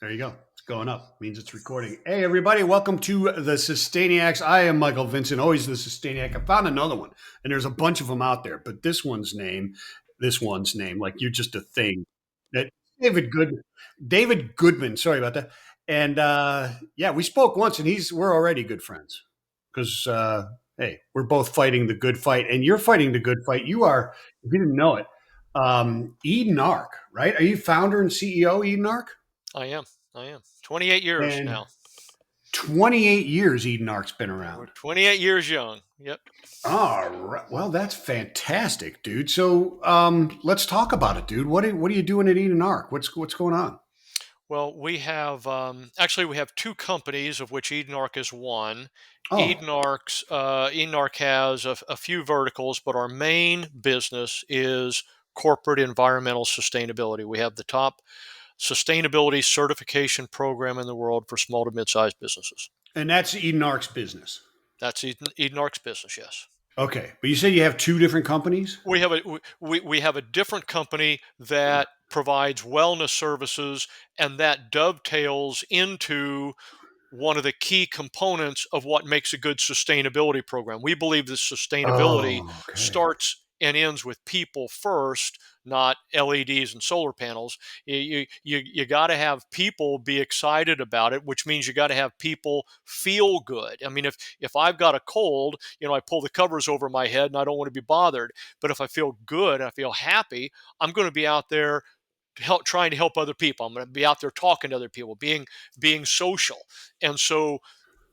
There you go. It's going up. Means it's recording. Hey, everybody. Welcome to the Sustainiacs. I am Michael Vincent, always the Sustainiac. I found another one, and there's a bunch of them out there, but this one's name, like you're just a thing. That David Good, David Goodman. Sorry about that. And yeah, we spoke once, and we're already good friends because hey, we're both fighting the good fight, and you're fighting the good fight. You are, if you didn't know it, Edenark, right? Are you founder and CEO Edenark? I am. I am. 28 years And now. 28 years Edenark's been We're around. 28 years young. Yep. All right. Well, that's fantastic, dude. So let's talk about it, dude. What are you doing at Edenark? What's going on? Well, we have two companies, of which Edenark is one. Oh, Edenark has a few verticals, but our main business is corporate environmental sustainability. We have the top sustainability certification program in the world for small to mid-sized businesses. and that's Edenark's business. That's Edenark's business, yes. Okay, but you said you have two different companies. We have a different company that provides wellness services, and that dovetails into one of the key components of what makes a good sustainability program. We believe that sustainability Oh, okay. starts and ends with people first, not LEDs and solar panels. You got to have people be excited about it, which means you got to have people feel good. I mean, if I've got a cold, I pull the covers over my head and I don't want to be bothered. But if I feel good, I feel happy, I'm going to be out there trying to help other people. I'm going to be out there talking to other people, being social. And so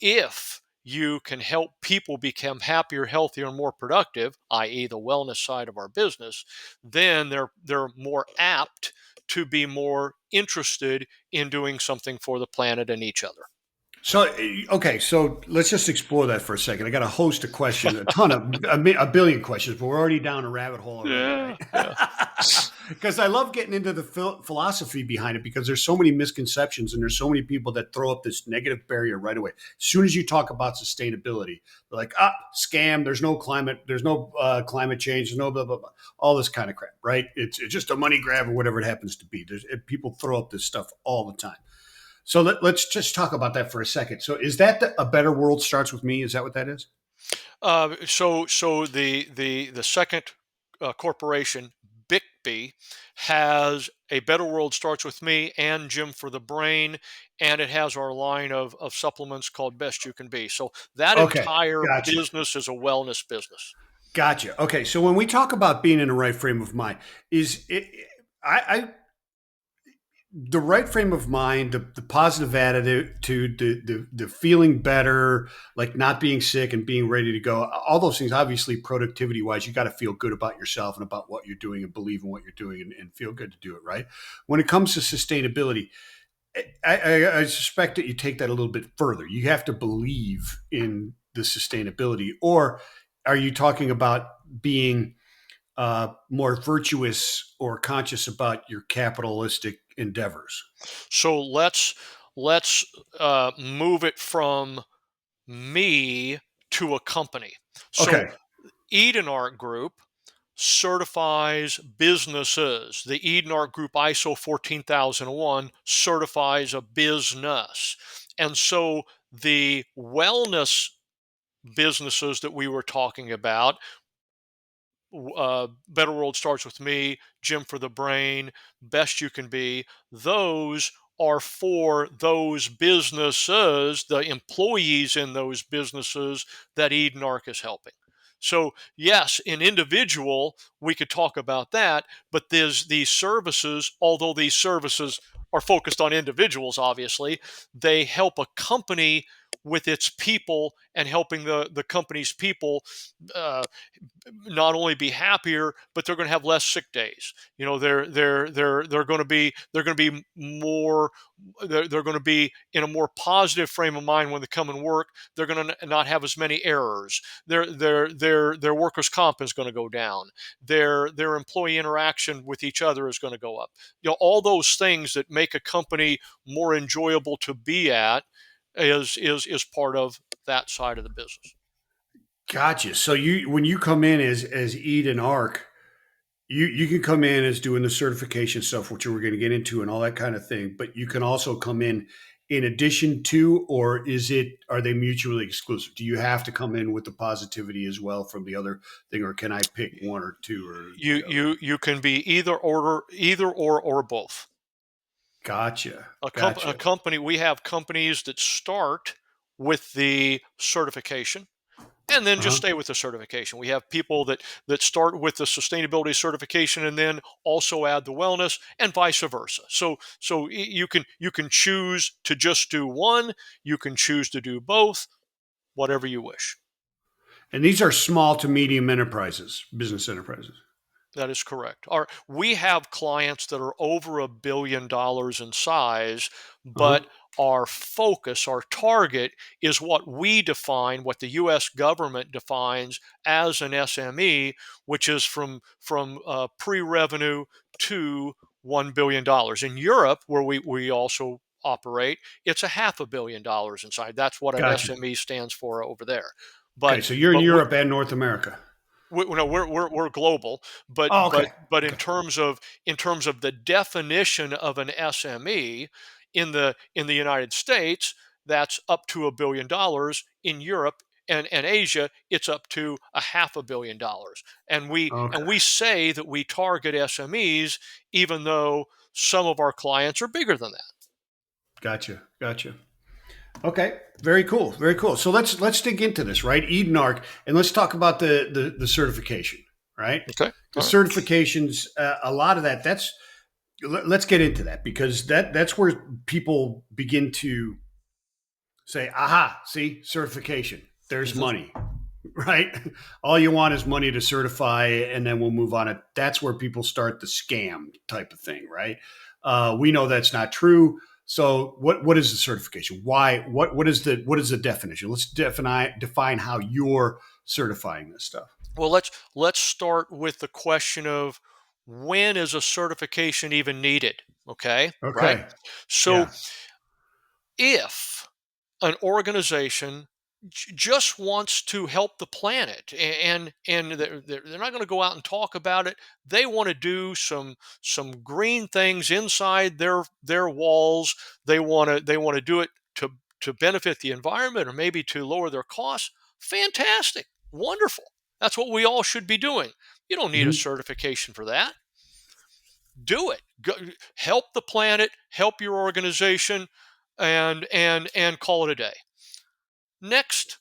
if you can help people become happier, healthier, and more productive, i.e., the wellness side of our business, then they're more apt to be more interested in doing something for the planet and each other. So, okay, so let's just explore that for a second. I got a host of questions, a billion questions, but we're already down a rabbit hole already, Yeah, right? yeah. Because I love getting into the philosophy behind it because there's so many misconceptions and there's so many people that throw up this negative barrier right away. As soon as you talk about sustainability, they're like, scam, there's no climate change, there's no blah, blah, blah, all this kind of crap, right? It's just a money grab or whatever it happens to be. People throw up this stuff all the time. So let's just talk about that for a second. So is that a better world starts with me? Is that what that is? So the second corporation, Bixby, has a Better World Starts With Me and Gym for the Brain, and it has our line of supplements called Best You Can Be. So that Okay, entire gotcha, business is a wellness business. gotcha. Okay, so when we talk about being in the right frame of mind, is it, I the right frame of mind, the positive attitude, the feeling better, like not being sick and being ready to go, all those things. Obviously, productivity wise, you got to feel good about yourself and about what you're doing and believe in what you're doing and feel good to do it. Right. When it comes to sustainability, I suspect that you take that a little bit further. You have to believe in the sustainability, or are you talking about being more virtuous or conscious about your capitalistic endeavors? So let's move it from me to a company. So Okay, Edenart Group certifies businesses. The Edenart Group ISO 14001 certifies a business. And so the wellness businesses that we were talking about, Better World Starts With Me, Gym for the Brain, Best You Can Be, those are for those businesses, the employees in those businesses that Edenark is helping. So, yes, in individual, we could talk about that, but there's these services, although these services are focused on individuals, obviously, they help a company with its people and helping the company's people uh, not only be happier, but they're going to have less sick days. They're going to be more. They're going to be in a more positive frame of mind when they come and work. They're going to not have as many errors. Their workers' comp is going to go down. Their employee interaction with each other is going to go up. All those things that make a company more enjoyable to be at is part of that side of the business. gotcha. So when you come in as Eden Arc, you can come in as doing the certification stuff, which we're going to get into, and all that kind of thing. But you can also come in addition to, or are they mutually exclusive? Do you have to come in with the positivity as well from the other thing, or can I pick one or two or You the other? you can be either or both. Gotcha, A gotcha. company, we have companies that start with the certification and then Uh just huh. stay with the certification. We have people that start with the sustainability certification and then also add the wellness, and vice versa. You can choose to just do one, you can choose to do both, whatever you wish. And these are small to medium enterprises, business enterprises. That is correct. We have clients that are over $1 billion in size, Uh huh. but our focus, our target is what we define, what the U.S. government defines as an SME, which is from pre-revenue to $1 billion. In Europe, where we also operate, it's a $500 million inside. That's what an Gotcha. SME stands for over there. Okay, But so you're in but we, Europe and North America. no, we're global, but Oh, but okay. but Okay. in terms of the definition of an SME in the United States, that's up to $1 billion. In Europe and Asia, it's up to a $500 million. And we Okay. say that we target SMEs, even though some of our clients are bigger than that. Gotcha. Gotcha. Okay, very cool, very cool. So let's dig into this, right? Edenark, and let's talk about the certification, right? Okay, The all right. certifications, a lot of that. Let's get into that because that's where people begin to say, "Aha! See, certification. There's Mhm. money, right? All you want is money to certify, and then we'll move on. It. That's where people start the scam type of thing, right? We know that's not true. So, what is the certification? Why? What is the definition? Let's define how you're certifying this stuff. Well, let's start with the question of, when is a certification even needed? Okay, right? Okay. So Yeah. if an organization just wants to help the planet, and they're not going to go out and talk about it, they want to do some green things inside their walls, they want to do it to benefit the environment or maybe to lower their costs. Fantastic, wonderful, that's what we all should be doing. You don't need a Hmm. certification for that. Do it. Go, help the planet, help your organization, and call it a day. Next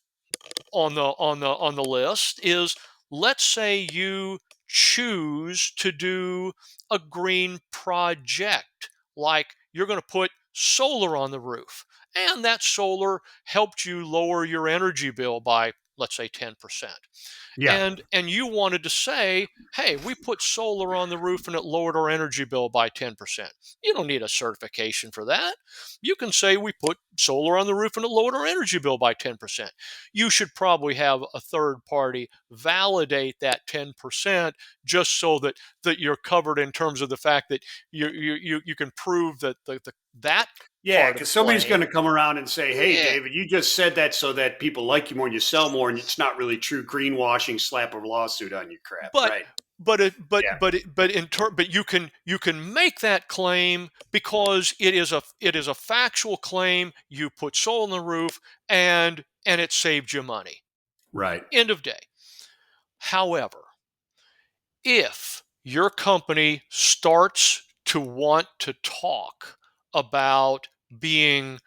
on the list is, let's say you choose to do a green project, like you're going to put solar on the roof, and that solar helped you lower your energy bill by, let's say, 10%. Yeah. And you wanted to say, hey, we put solar on the roof and it lowered our energy bill by 10%. You don't need a certification for that. You can say we put solar on the roof and it lowered our energy bill by 10%. You should probably have a third party validate that 10, just so that you're covered in terms of the fact that you can prove that that Yeah, part of because the somebody's going claim. to come around and say, "Hey, Yeah. David, you just said that so that people like you more and you sell more, and it's not really true greenwashing, slap a lawsuit on you crap." but Right. but it but Yeah. but it, but in turn, but you can make that claim because it is a factual claim. You put solar on the roof, and it saved you money. Right. End of day. However, if your company starts to want to talk about being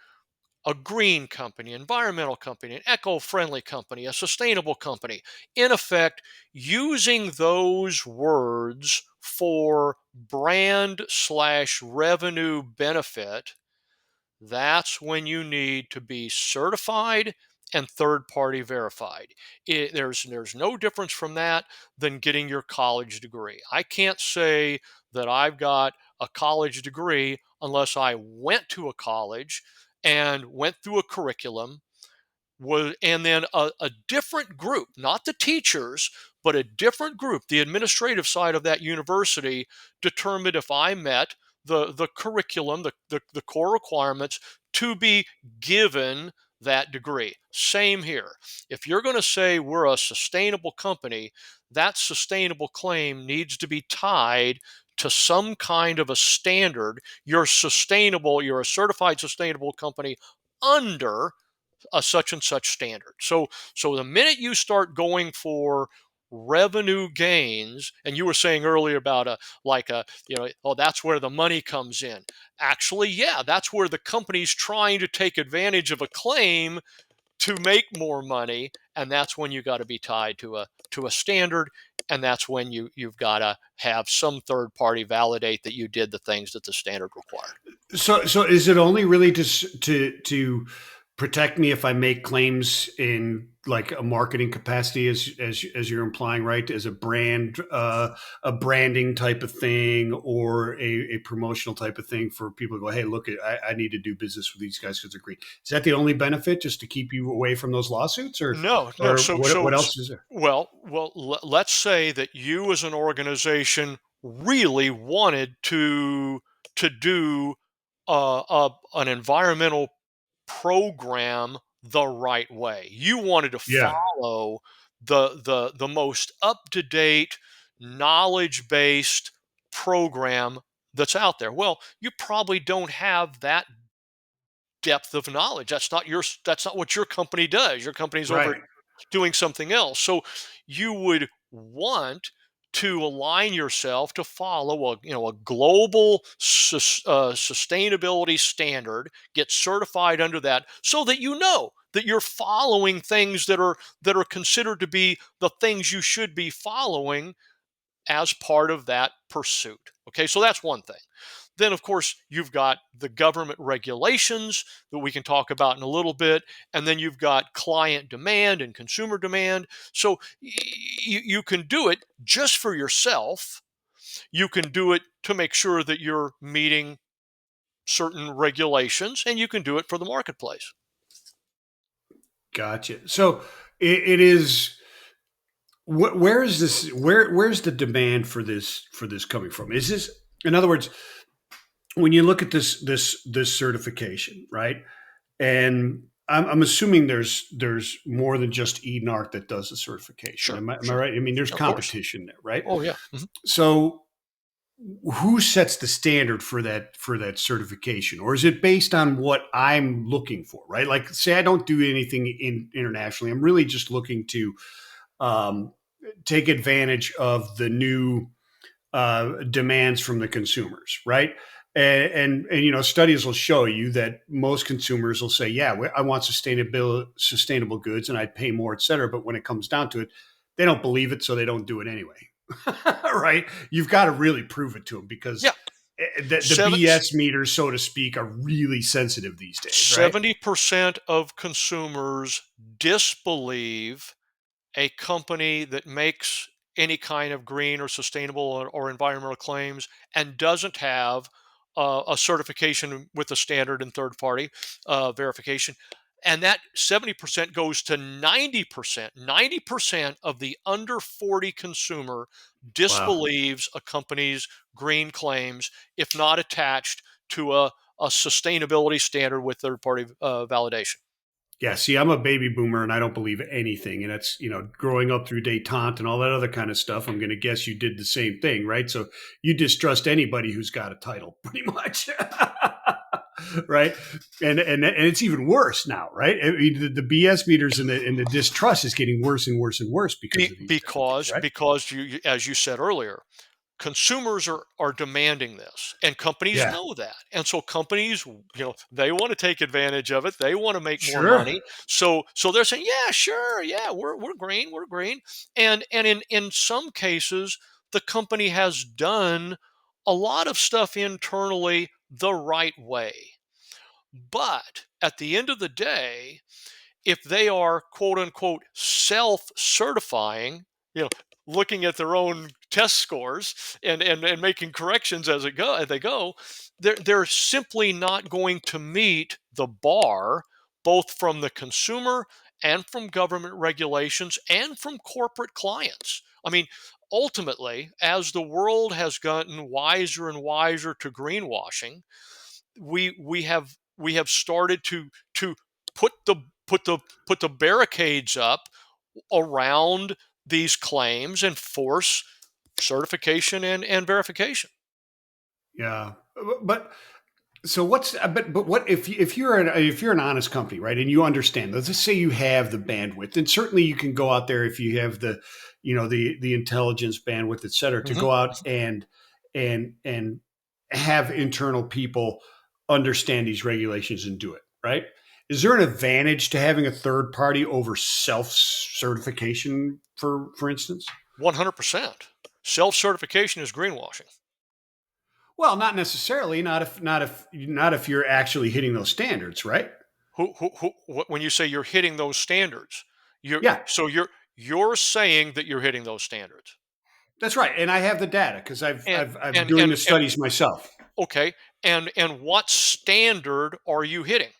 a green company, environmental company, an eco friendly company, a sustainable company, in effect, using those words for brand slash revenue benefit, that's when you need to be certified and third party verified. There's no difference from that than getting your college degree. I can't say that I've got a college degree unless I went to a college and went through a curriculum, and then a different group, not the teachers, but a different group, the administrative side of that university, determined if I met the curriculum, the core requirements to be given that degree. Same here. If you're going to say we're a sustainable company, that sustainable claim needs to be tied to some kind of a standard. You're sustainable, you're a certified sustainable company under a such and such standard. So the minute you start going for revenue gains, and you were saying earlier about oh, that's where the money comes in. Actually, yeah, that's where the company's trying to take advantage of a claim to make more money, and that's when you got to be tied to a standard, and that's when you've got to have some third party validate that you did the things that the standard required. So is it only really to protect me if I make claims in like a marketing capacity, as you're implying, right? As a branding type of thing, or a promotional type of thing for people to go, hey, look, I need to do business with these guys because they're green. Is that the only benefit, just to keep you away from those lawsuits, No, no. or what else is there? Let's say that you as an organization really wanted to do an environmental program the right way. You wanted to Yeah, follow the most up to date, knowledge based program that's out there. Well, you probably don't have that depth of knowledge. That's not what your company does. Your company's over right. doing something else. So you would want to align yourself to follow a global sustainability standard, get certified under that, so that you know that you're following things that are considered to be the things you should be following as part of that pursuit. Okay, so that's one thing. Then, of course, you've got the government regulations that we can talk about in a little bit. And then you've got client demand and consumer demand. So you can do it just for yourself. You can do it to make sure that you're meeting certain regulations, and you can do it for the marketplace. Gotcha. So it is. Where is this? Where's the demand for this coming from? Is this, in other words, when you look at this certification, right? And I'm assuming there's more than just Edenark that does the certification. Sure, Am I sure. right? I mean, there's Of course. competition there, right? Oh, yeah. So who sets the standard for that certification, or is it based on what I'm looking for, right? Like, say I don't do anything internationally, I'm really just looking to um, take advantage of the new demands from the consumers, right? And studies will show you that most consumers will say, yeah, I want sustainable goods and I'd pay more, et cetera. But when it comes down to it, they don't believe it, so they don't do it anyway. Right? You've got to really prove it to them, because Yeah. the Seven, BS meters, so to speak, are really sensitive these days, right? 70% of consumers disbelieve a company that makes any kind of green or sustainable or environmental claims and doesn't have a certification with a standard and third party verification. And that 70% goes to 90%. 90% of the under 40 consumer Wow. disbelieves a company's green claims if not attached to a sustainability standard with third party validation. Yeah, see, I'm a baby boomer and I don't believe anything. And that's, growing up through detente and all that other kind of stuff, I'm going to guess you did the same thing, right? So you distrust anybody who's got a title, pretty much. Right? And it's even worse now, right? I mean, the BS meters and the distrust is getting worse and worse and worse because of these different things, right? Because as you said earlier, consumers are demanding this, and companies Yeah. know that, and so companies, they want to take advantage of it, they want to make more Sure. money. So they're saying, yeah, sure, yeah, we're green. And in some cases the company has done a lot of stuff internally the right way, but at the end of the day, if they are quote unquote self certifying, you know, looking at their own test scores and making corrections as they go, they're simply not going to meet the bar, both from the consumer and from government regulations and from corporate clients. I mean, ultimately, as the world has gotten wiser and wiser to greenwashing, we have started to put the put the barricades up around these claims and force certification and verification. Yeah, but so what's but what if you're an honest company, right? And you understand. Let's just say you have the bandwidth, and certainly you can go out there if you have the the intelligence bandwidth, et cetera, to Mhm. go out and have internal people understand these regulations and do it right. Is there an advantage to having a third party over self certification, for instance? 100%. Self certification is greenwashing. Well, not necessarily. Not if you're actually hitting those standards, right? When you say you're hitting those standards, Yeah, you're saying that you're hitting those standards. that's right, and I have the data because And I'm and doing and the and studies myself. okay, and what standard are you hitting?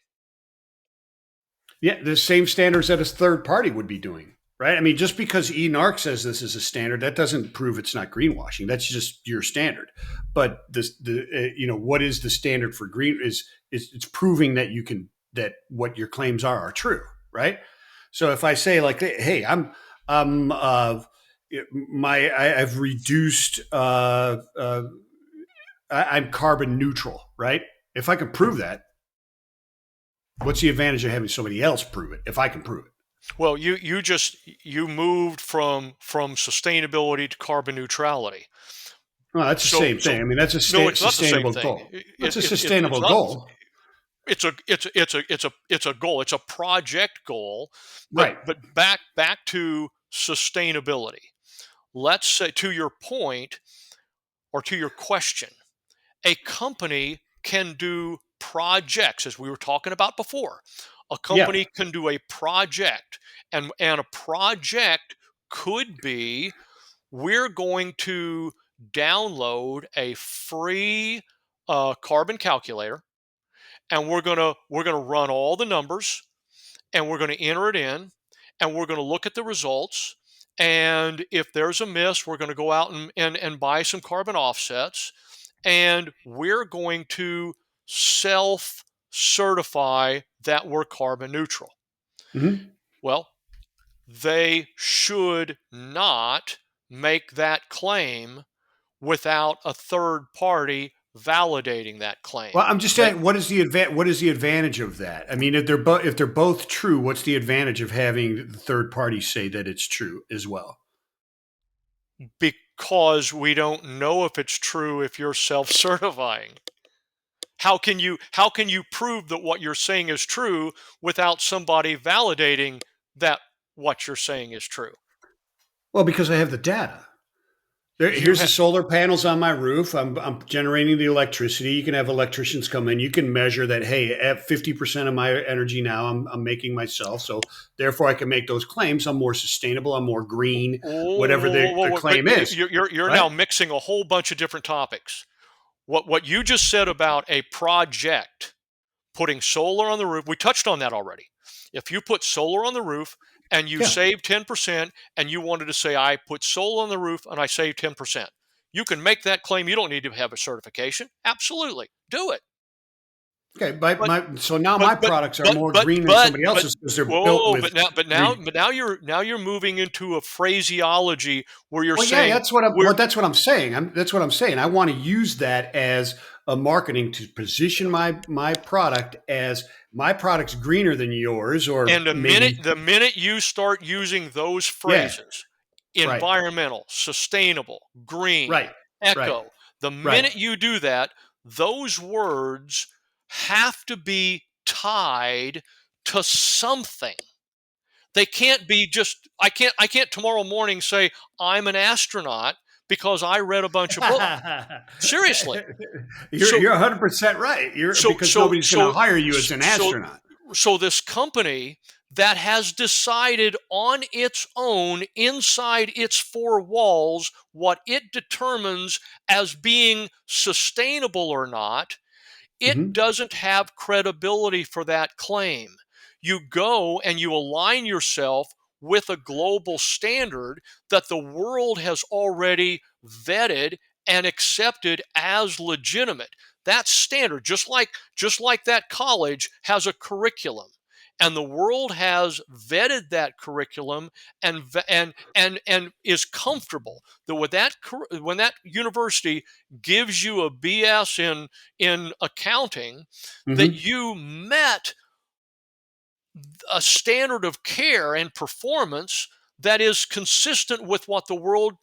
Yeah, the same standards that a third party would be doing, right? I mean, just because Edenark says this is a standard, that doesn't prove it's not greenwashing. That's just your standard. But what is the standard for green? Is it's proving that you can that what your claims are true, right? So if I say like, hey, I'm I've reduced I'm carbon neutral, right? If I can prove that, what's the advantage of having somebody else prove it if I can prove it? Well, you moved from sustainability to carbon neutrality. Well, that's the So same so thing. I mean, that's a no, it's not the same sustainable thing. goal. That's a It's sustainable not. goal, It's a goal. It's a project goal. But right? back to sustainability. Let's say, to your point or to your question, a company can do projects, as we were talking about before. A Yeah. company can do a project, and a project could be, we're going to download a free carbon calculator, and we're gonna run all the numbers, and we're going to enter it in, and we're going to look at the results. And if there's a miss, we're going to go out and buy some carbon offsets, and we're going to self certify that we're carbon neutral. Hmm. Well, they should not make that claim without a third party validating that Well, claim. I'm just They saying, what is the advantage of that? I mean, if they're both true, what's the advantage of having the third party say that it's true as well? Because we don't know if it's true if you're self-certifying. How can you prove that what you're saying is true without somebody validating that what you're saying is true? Well, because I have the data. You Here's the have solar panels on my roof. I'm generating the electricity. You can have electricians come in. You can measure that. Hey, at 50% of my energy now, I'm making myself. So therefore, I can make those claims. I'm more sustainable. I'm more green. Whatever the but claim is, you're right? now mixing a whole bunch of different topics. What you just said about a project, putting solar on the roof, we touched on that already. If you put solar on the roof and you Yeah. save 10%, and you wanted to say, I put solar on the roof and I saved 10%, you can make that claim. You don't need to have a certification. Absolutely. Do it. Okay. But But so now but my but products are but more but green than but somebody but else's because they're built whoa, with green. but now you're moving into a phraseology where you're Well, yeah, saying we're that's what I'm saying. That's what I'm saying. I want to use that as a marketing to position my product as my product's greener than yours, or and the minute maybe the minute you start using those yeah, phrases, right, environmental, sustainable, green, right, right, eco, the right. minute you do that, those words have to be tied to something. They can't be just, I can't tomorrow morning say I'm an astronaut because I read a bunch of books. Seriously. you're So you're 100% right. You're so because so nobody's going to so hire you as an so astronaut. so this company that has decided on its own, inside its four walls, what it determines as being sustainable or not, it Hmm. doesn't have credibility for that claim. You go and you align yourself with a global standard that the world has already vetted and accepted as legitimate. That standard, just like that college has a curriculum, and the world has vetted that curriculum and is comfortable that when that university gives you a BS in accounting, that Hmm. you met a standard of care and performance that is consistent with what the world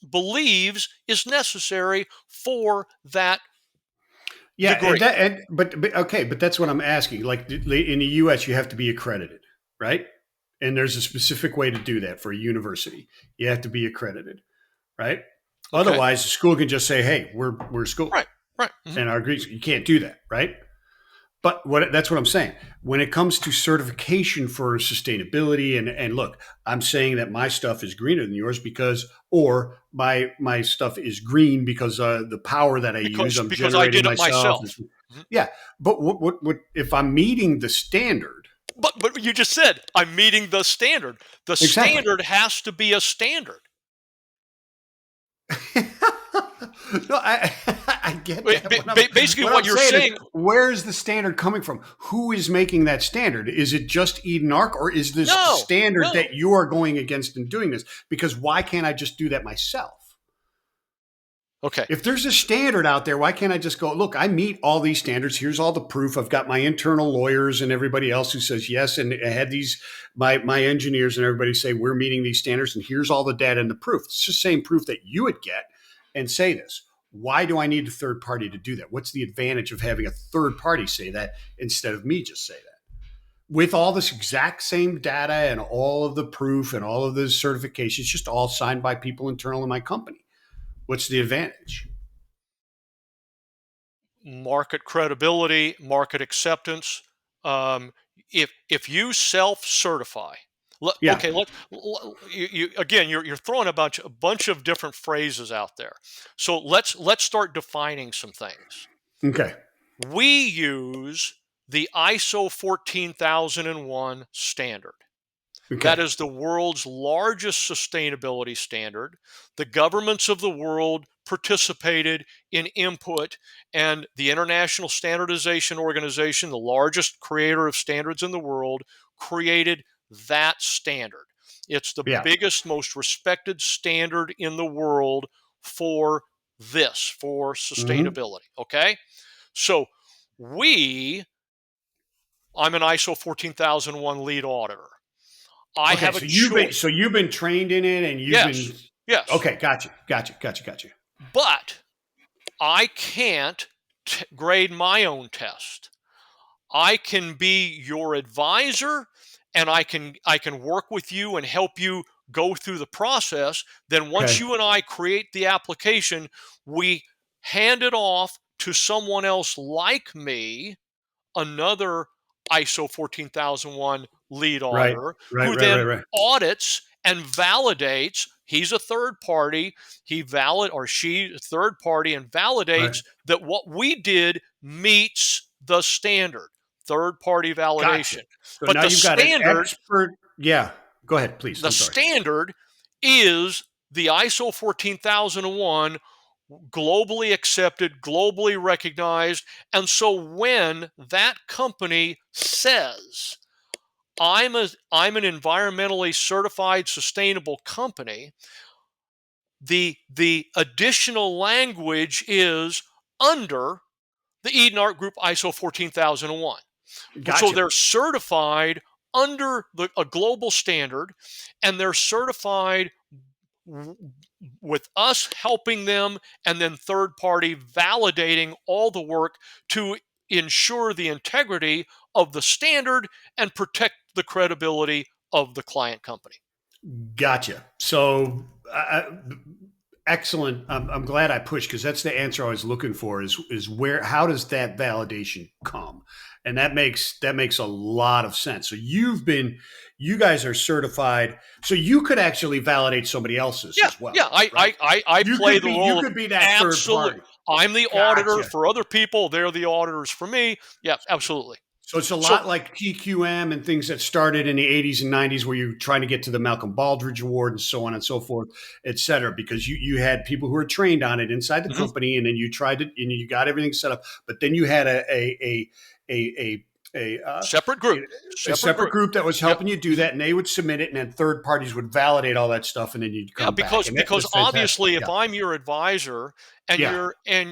believes is necessary for that Yeah, degree. but okay, but that's what I'm asking. Like in the U.S., you have to be accredited, right? And there's a specific way to do that for a university. You have to be accredited, right? Okay. Otherwise, the school can just say, "Hey, we're a school," Right. Right. Hmm. and our agrees. You can't do that, right? But that's what I'm saying. When it comes to certification for sustainability, and look, I'm saying that my stuff is greener than yours because, or my stuff is green because the power that I use, I'm Because I generating did it myself. myself. Mhm. Yeah, but what if I'm meeting the standard? But you just said I'm meeting the standard. The Exactly. standard has to be a standard. No, I get that. Basically, What what I'm you're saying is, saying. where is the standard coming from? Who is making that standard? Is it just Edenark, or is this the No, standard no. that you are going against in doing this? Because why can't I just do that myself? Okay. If there's a standard out there, why can't I just go, look, I meet all these standards. Here's all the proof. I've got my internal lawyers and everybody else who says yes. And I had my engineers and everybody say, we're meeting these standards. And here's all the data and the proof. It's the same proof that you would get and say this. Why do I need a third party to do that? What's the advantage of having a third party say that instead of me just say that? With all this exact same data and all of the proof and all of the certifications, just all signed by people internal in my company. What's the advantage? Market credibility, market acceptance. Um, if you self certify, Yeah. okay, again, you're throwing a bunch of different phrases out there. So let's start defining some things. Okay. We use the ISO 14001 standard. That Okay. is the world's largest sustainability standard. The governments of the world participated in input, and the International Standardization Organization, the largest creator of standards in the world, created that standard. It's the Yeah. biggest, most respected standard in the world for for Hmm. sustainability. Okay? So we, I'm an ISO 14001 lead auditor. I Okay. have a So choice. you've been trained in it, and you've Yes, been yes. okay. Gotcha. But I can't grade my own test. I can be your advisor, and I can work with you and help you go through the process. Then once Okay. you and I create the application, we hand it off to someone else like me, another ISO 14001 lead Right. auditor, who then Right. audits and validates. He's a third party. He valid or she a third party and Right. validates that what we did meets the standard. Third party Gotcha. validation. So But now you've got an expert. Yeah. Go ahead, please. the I'm sorry. standard is the ISO 14001, globally accepted, globally recognized. And so when that company says, I'm an environmentally certified sustainable company, the additional language is under the Edenark Group ISO 14001. So Gotcha. they're certified under a global standard, and they're certified with us helping them, and then third party validating all the work to ensure the integrity of the standard and protect the credibility of the client company. Gotcha. So, excellent. I'm glad I pushed because that's the answer I was looking for. Is where how does that validation come? And that makes a lot of sense. So you guys are certified, so you could actually validate somebody else's Yeah, as well, yeah. I, right? I, I, I play the You role of could be that third absolute. party. I'm the auditor Gotcha. for other people. They're the auditors for me. Yeah, absolutely. So it's a So, lot like TQM and things that started in the 80s and 90s where you're trying to get to the Malcolm Baldrige Award and so on and so forth, et cetera, because you had people who were trained on it inside the mhm, company, and then you tried it and you got everything set up. But then you had a a uh, Separate group. a Separate separate group. group that was Yep. helping you do Mhm. that, and they would submit it, and then third parties would validate all that stuff, and then you'd Yeah, come back, because and that because was fantastic. obviously if Yeah, I'm your advisor and yeah.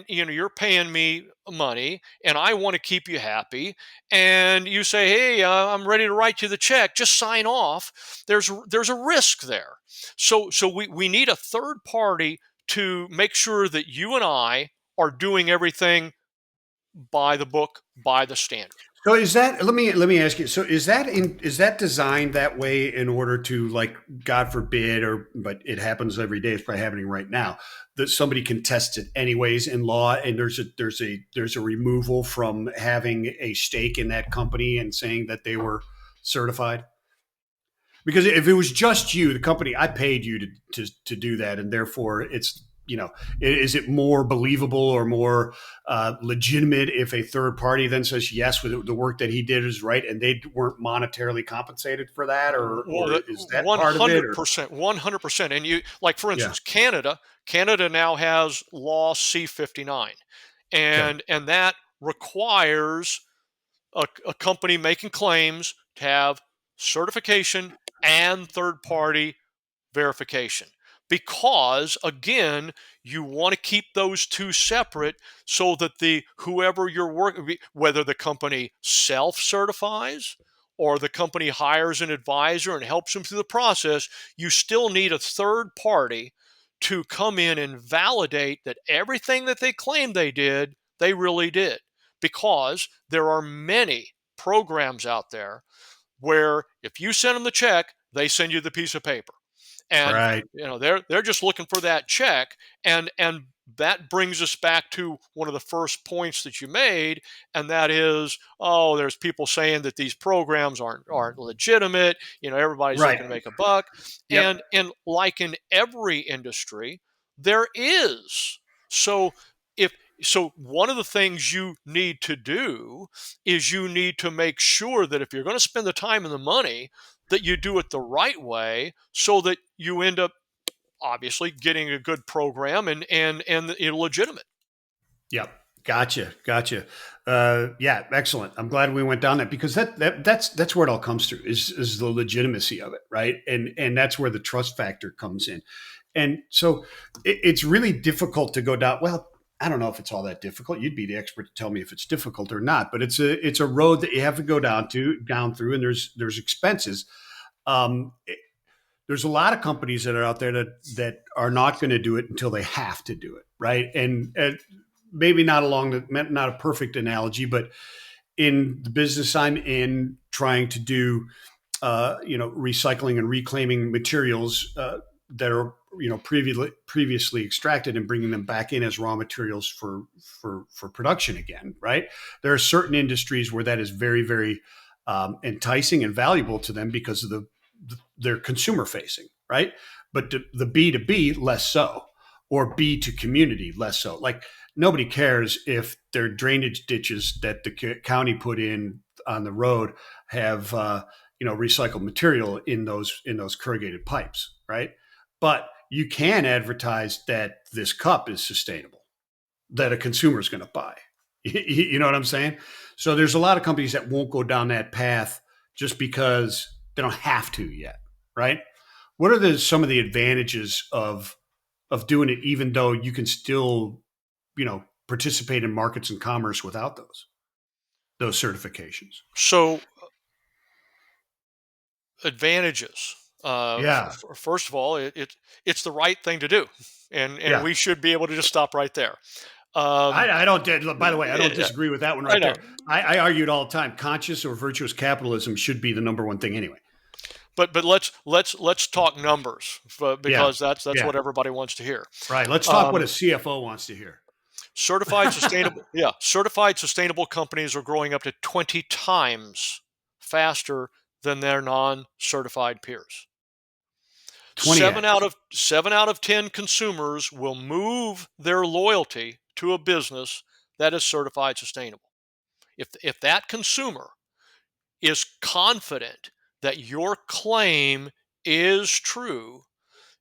you're paying me money and I want to keep you happy and you say, "Hey, I'm ready to write you the check, just sign off." There's a risk there. So we need a third party to make sure that you and I are doing everything by the book, by the standard. So is that let me ask you? So is that designed that way in order to, like, God forbid, or but it happens every day. It's probably happening right now, that somebody can test it anyways in law, and there's a removal from having a stake in that company and saying that they were certified. Because if it was just you, the company, I paid you to do that, and therefore it's, is it more believable or more legitimate if a third party then says yes, with the work that he did is right, and they weren't monetarily compensated for that, Well, or is that one part of it, hundred or percent, 100%. And you, like for yeah, instance, Canada. Canada now has Law C-59, okay, and that requires a company making claims to have certification and third party verification, because again you want to keep those two separate so that the whoever you're working, whether the company self certifies or the company hires an advisor and helps them through the process, you still need a third party to come in and validate that everything that they claim they did, they really did. Because there are many programs out there where if you send them the check, they send you the piece of paper, and right, they're just looking for that check. And that brings us back to one of the first points that you made, and that is, oh, there's people saying that these programs aren't legitimate. Everybody's right, looking to make a buck. yep, And like in every industry, there is. So if so one of the things you need to do is you need to make sure that if you're going to spend the time and the money, that you do it the right way so that you end up obviously getting a good program and legitimate. yep. Gotcha. Yeah, excellent. I'm glad we went down that, because that's where it all comes through, is the legitimacy of it, right? And that's where the trust factor comes in. And so it's really difficult to go down. Well, I don't know if it's all that difficult. You'd be the expert to tell me if it's difficult or not. But it's a road that you have to go down through, and there's expenses. It, there's a lot of companies that are out there that are not going to do it until they have to do it, right? And maybe not a perfect analogy, but in the business I'm in, trying to do recycling and reclaiming materials that are previously extracted, and bringing them back in as raw materials for production again. Right? There are certain industries where that is very, very enticing and valuable to them because of they're consumer facing, right? But the B2B less so, or B to community less so. Like, nobody cares if their drainage ditches that the county put in on the road have recycled material in those corrugated pipes, right? But you can advertise that this cup is sustainable, that a consumer is going to buy. You know what I'm saying? So there's a lot of companies that won't go down that path just because they don't have to yet, right? What are some of the advantages of doing it, even though you can still, participate in markets and commerce without those certifications? So advantages. Yeah, First of all, it's the right thing to do, and yeah. we should be able to just stop right there. Um, I don't. By the way, I don't yeah, disagree with that one I right know. there. I argue it all the time. Conscious or virtuous capitalism should be the number one thing anyway. But let's talk numbers, Yeah, because that's yeah. what everybody wants to hear. Right. Let's talk what a Um, CFO wants to hear. certified sustainable companies are growing up to 20 times faster than their non-certified peers. Twenty x. 7 out of 10 consumers will move their loyalty to a business that is certified sustainable. If that consumer is confident that your claim is true,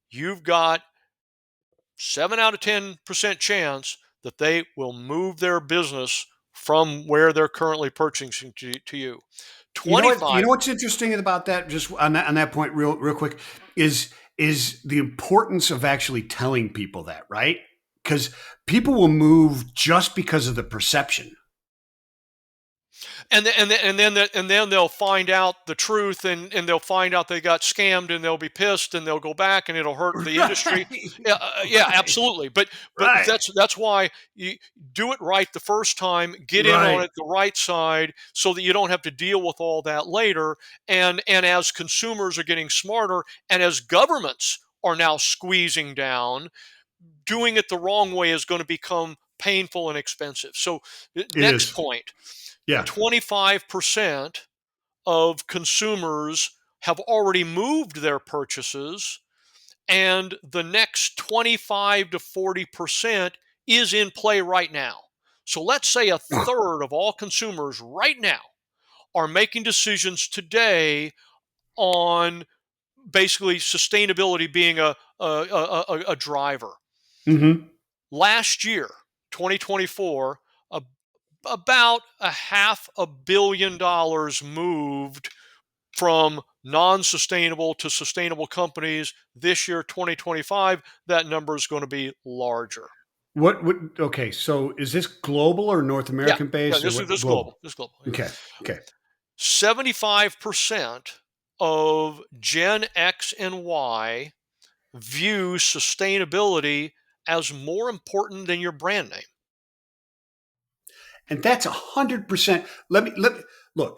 you've got 7 out of 10% chance that they will move their business from where they're currently purchasing to you. You know what? You 25. know what's interesting about that? Just on that point, real quick, is the importance of actually telling people that, right? Because people will move just because of the perception. And then they'll find out the truth, and they'll find out they got scammed, and they'll be pissed, and they'll go back, and it'll hurt the industry. Right, Yeah, yeah, right, absolutely. But right, that's why you do it right the first time. Get in on right. it the right side, so that you don't have to deal with all that later. And as consumers are getting smarter, and as governments are now squeezing down, doing it the wrong way is going to become painful and expensive. So, It next is. point, Yeah. 25% of consumers have already moved their purchases, and the next 25 to 40% is in play right now. So let's say a third of all consumers right now are making decisions today on basically sustainability being a driver. Mm-hmm. Last year, 2024, a about a $500 million moved from non-sustainable to sustainable companies. This year, 2025, that number is going to be larger. What? What? Okay. So, is this global or North Yeah, American yeah. based or This is what? global. Global. This is global. Yeah. Okay. Okay. 75% of Gen X and Y view sustainability as more important than your brand name. And that's 100%. Let me look.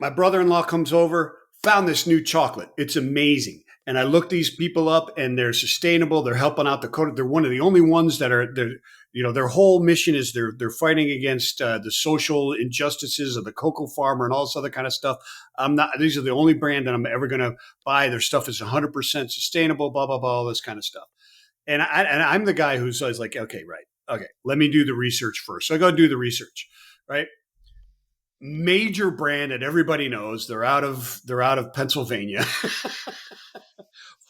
My brother-in-law comes over, found this new chocolate. It's amazing. And I look these people up, and they're sustainable. They're helping out the code. They're one of the only ones that are. Their whole mission is they're fighting against the social injustices of the cocoa farmer and all this other kind of stuff. I'm not. These are the only brand that I'm ever going to buy. Their stuff is 100% sustainable. Blah blah blah. All this kind of stuff. And I'm the guy who's always like, okay, right, okay, let me do the research first. So I go do the research, right? Major brand that everybody knows. They're out of Pennsylvania.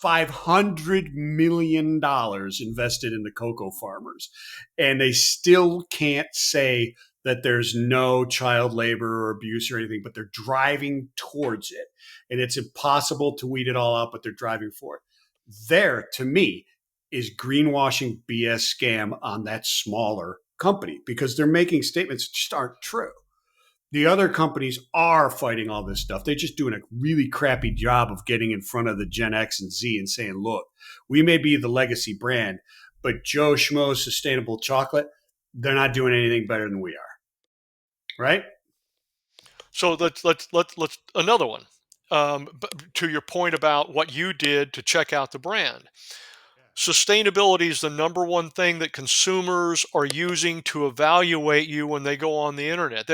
$500 million invested in the cocoa farmers, and they still can't say that there's no child labor or abuse or anything, but they're driving towards it, and it's impossible to weed it all out, but they're driving for it. There, to me, is greenwashing BS scam on that smaller company because they're making statements that just aren't true. The other companies are fighting all this stuff. They're just doing a really crappy job of getting in front of the Gen X and Z and saying, look, we may be the legacy brand, but Joe Schmo's sustainable chocolate, they're not doing anything better than we are. Right? So let's another one. To your point about what you did to check out the brand, sustainability is the number one thing that consumers are using to evaluate you when they go on the internet.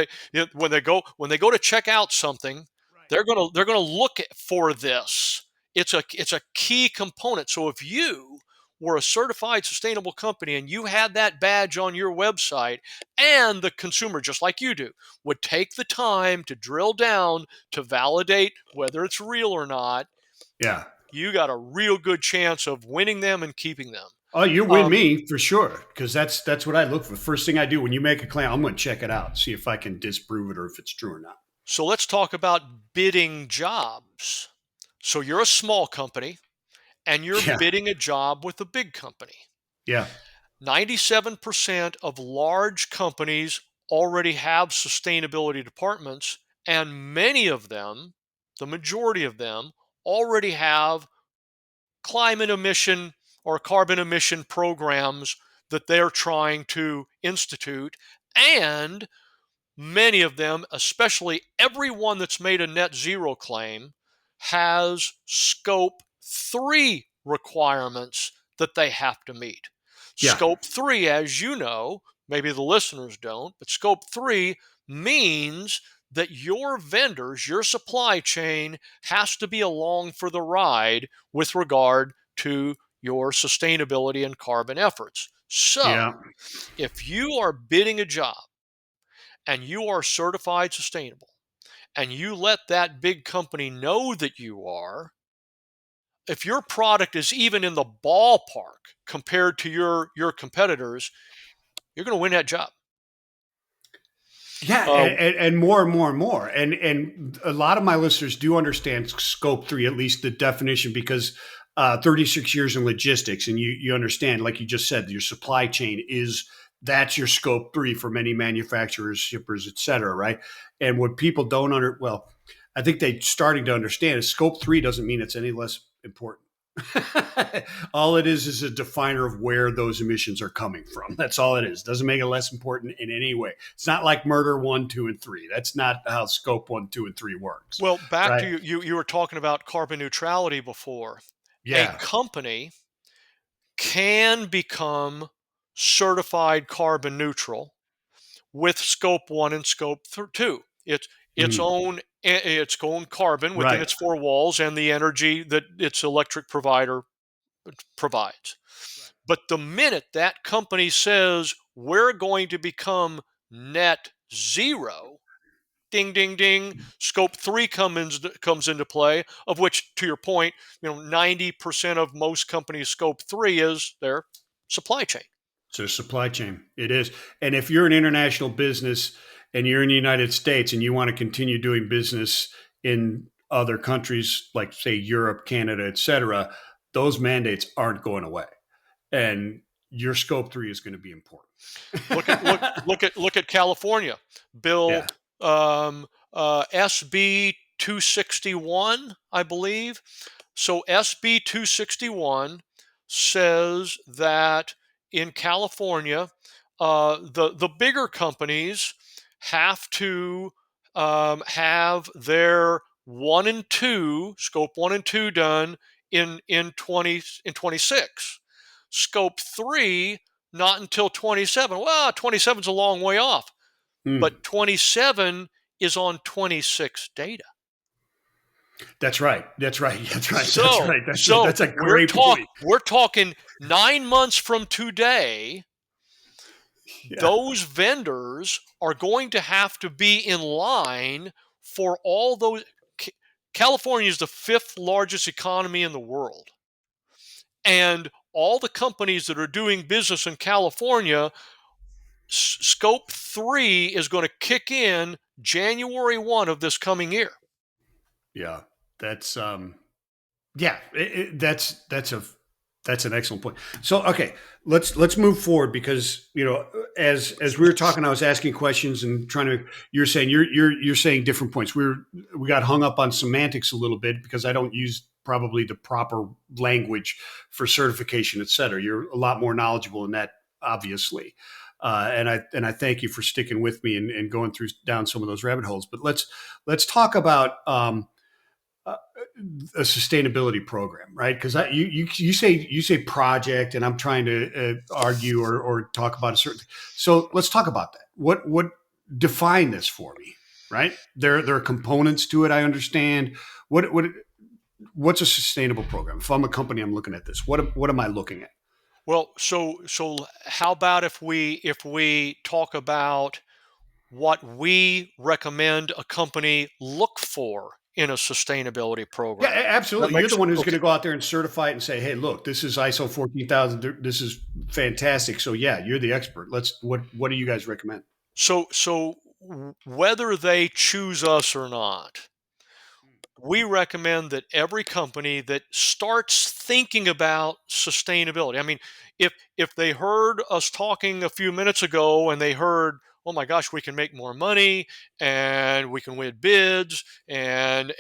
When they go to check out something, Right. they're gonna look for this. It's a key component. So if you were a certified sustainable company and you had that badge on your website, and the consumer, just like you do, would take the time to drill down to validate whether it's real or not, Yeah. you got a real good chance of winning them and keeping them. Oh, you win Um, me for sure because that's what I look for. First thing I do when you make a claim, I'm going to check it out, see if I can disprove it or if it's true or not. so let's talk about bidding jobs. So you're a small company and you're Yeah. bidding a job with a big company. Yeah. 97% of large companies already have sustainability departments, and many of them, the majority of them, already have climate emission or carbon emission programs that they're trying to institute. And many of them, especially everyone that's made a net zero claim, has scope 3 requirements that they have to meet. Yeah. Scope 3, as you know, maybe the listeners don't, but scope 3 means that your vendors, your supply chain has to be along for the ride with regard to your sustainability and carbon efforts. So, Yeah. if you are bidding a job and you are certified sustainable and you let that big company know that you are, if your product is even in the ballpark compared to your competitors, you're going to win that job. Yeah, Uh, and more and more and more, and a lot of my listeners do understand scope three, at least the definition, because 36 years in logistics, and you understand, like you just said, your supply chain is that's your scope three for many manufacturers, shippers, et cetera, right? And what people don't well, I think they starting to understand is scope three doesn't mean it's any less important. All it is a definer of where those emissions are coming from. That's all it is. Doesn't make it less important in any way. It's not like murder one, two, and three. That's not how scope one, two, and three works, well, back to right? you were talking about carbon neutrality before. A Yeah. company can become certified carbon neutral with scope one and scope two. It's Mhm. its own carbon within Right. its four walls and the energy that its electric provider provides. Right. But the minute that company says we're going to become net zero, ding, ding, ding, scope three comes into play, of which, to your point, 90% of most companies' scope three is their supply chain. It's a supply chain. It is. And if you're an international business and you're in the United States and you want to continue doing business in other countries like say Europe, Canada, et cetera, those mandates aren't going away. And your scope three is going to be important. Look at California. Bill Yeah. SB 261, I believe. So SB 261 says that in California, the bigger companies have to have their scope one and two done in 26. Scope three not until 27. Well, 27 is a long way off, but Mm. 27 is on 26 data. That's right. That's right. That's right. That's So, right. so That's a we're great talk point. we're talking 9 months from today. Yeah. Those vendors are going to have to be in line for all those. California is the fifth largest economy in the world, and all the companies that are doing business in California, scope three is going to kick in January 1 of this coming year. Yeah. That's yeah, that's an excellent point. So okay, let's move forward because as we were talking, I was asking questions and trying to. You're saying you're saying different points. We got hung up on semantics a little bit because I don't use probably the proper language for certification, et cetera. You're a lot more knowledgeable in that, obviously. And I thank you for sticking with me and going through down some of those rabbit holes. But let's talk about uh, a sustainability program, right? Because you say project, and I'm trying to argue or talk about a certain. So let's talk about that. What define this for me, right? There are components to it. I understand. What's a sustainable program? If I'm a company, I'm looking at this. What am I looking at? Well, so how about if we talk about what we recommend a company look for in a sustainability Yeah, program? That absolutely. You're makes the one who's going okay. to go out there and certify it and say, "Hey, look, this is ISO 14000. This is fantastic." So yeah, you're the expert. What do you guys recommend? So whether they choose us or not, we recommend that every company that starts thinking about sustainability. I mean, if they heard us talking a few minutes ago and they heard, oh my gosh, we can make more money and we can win bids and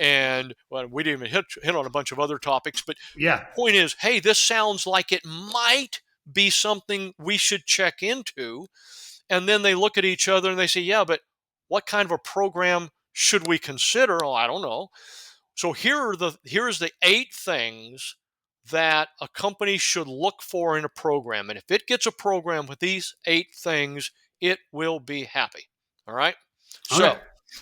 well, we didn't even hit on a bunch of other topics, but Yeah. point is, hey, this sounds like it might be something we should check into. And then they look at each other and they say, yeah, but what kind of a program should we consider? Oh, I don't know. So here's the 8 things that a company should look for in a program. And if it gets a program with these 8 things, it will be happy. All right? Okay. So,